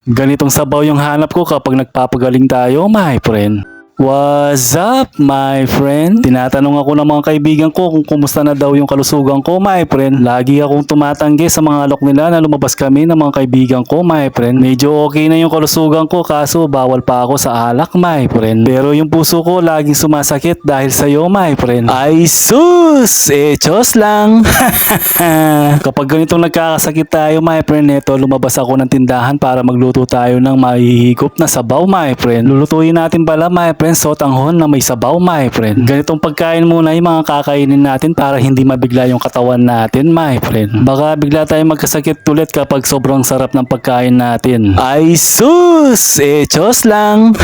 Ganitong sabaw yung hanap ko kapag nagpapagaling tayo, my friend. What's up, my friend? Tinatanong ako ng mga kaibigan ko kung kumusta na daw yung kalusugan ko, my friend. Lagi akong tumatanggi sa mga alok nila na lumabas kami ng mga kaibigan ko, my friend. Medyo okay na yung kalusugan ko kaso bawal pa ako sa alak, my friend. Pero yung puso ko laging sumasakit dahil sa'yo, my friend. Ay sus! Chos lang! Kapag ganitong nagkakasakit tayo, my friend, neto lumabas ako ng tindahan para magluto tayo ng mahihigop na sabaw, my friend. Lulutuin natin pala, my friend, sotanghon na may sabaw, my friend. Ganitong pagkain muna yung mga kakainin natin para hindi mabigla yung katawan natin, my friend. Baka bigla tayong magkasakit ulit kapag sobrang sarap ng pagkain natin. Ay sus! Chos lang!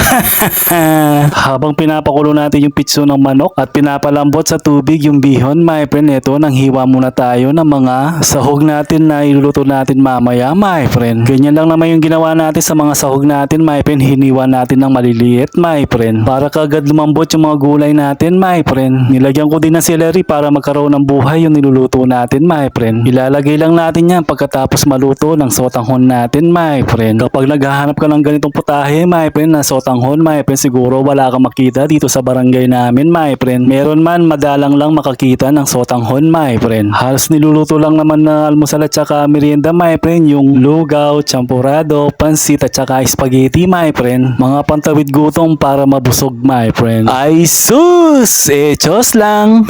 Habang pinapakulo natin yung pitso ng manok at pinapalambot sa tubig yung bihon, my friend, eto nang hiwa muna tayo ng mga sahog natin na iluluto natin mamaya, my friend. Ganyan lang naman yung ginawa natin sa mga sahog natin, my friend. Hiniwa natin ng maliliit, my friend, para kagad lumambot yung mga gulay natin, my friend. Nilagyan ko din ng celery para magkaroon ng buhay yung niluluto natin, my friend. Ilalagay lang natin yan pagkatapos maluto ng sotanghon natin, my friend. Kapag naghahanap ka ng ganitong putahe, my friend, na sotanghon, my friend, siguro wala kang makita dito sa barangay namin, my friend. Meron man, madalang lang makakita ng sotanghon, my friend. Halos niluluto lang naman na almusal at saka merienda, my friend, yung lugaw, champurado, pansit at saka spaghetti, my friend. Mga pantawid gutom para mabusog, my friend. Ay sus! Chos lang!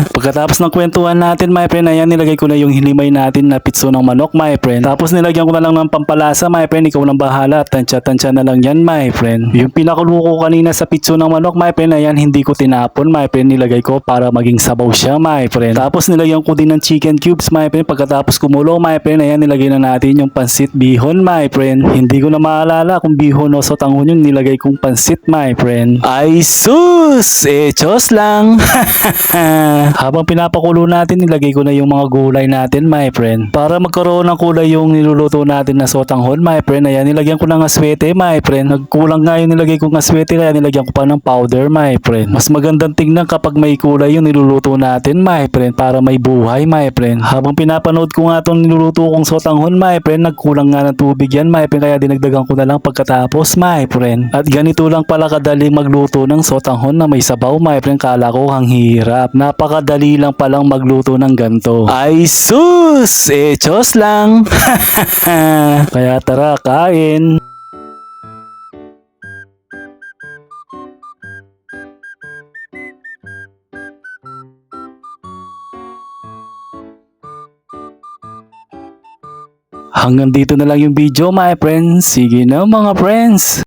Pagkatapos ng kwentuhan natin, my friend, ayan, nilagay ko na yung hinimay natin na pitso ng manok, my friend. Tapos nilagyan ko na lang ng pampalasa, my friend. Ikaw nang bahala. Tansya-tansya na lang yan, my friend. Yung pinakulo ko kanina sa pitso ng manok, my friend, ayan, hindi ko tinapon, my friend. Nilagay ko para maging sabaw siya, my friend. Tapos nilagyan ko din ng chicken cubes, my friend. Pagkatapos kumulo, my friend, ayan, nilagay na natin yung pansit bihon, my friend. Hindi ko na maalala kung bihon o sotanghon yung nilagay kong pansit, my friend. Ay sus! Chos lang! Habang pinapakulo natin, nilagay ko na yung mga gulay natin, my friend. Para magkaroon ng kulay yung niluluto natin na sotanghon, my friend. Ayan, nilagyan ko ng aswete, my friend. Nagkulang nga yung nilagay kong aswete kaya nilagyan ko pa ng powder, my friend. Mas magandang tingnan kapag may kulay yung niluluto natin, my friend, para may buhay, my friend. Habang pinapanood ko nga itong niluluto kong sotanghon, my friend, nagkulang nga ng tubig yan, my friend, kaya dinagdagan ko na lang pagkatapos, my friend. At ganito lang pala kadali magluto ng sotanghon na may sabaw, my friend. Kala ko ang hirap. Napakadali lang palang magluto ng ganito. Ay sus! Chos lang! Kaya tara, kain! Hanggang dito na lang yung video, my friends. Sige na, mga friends.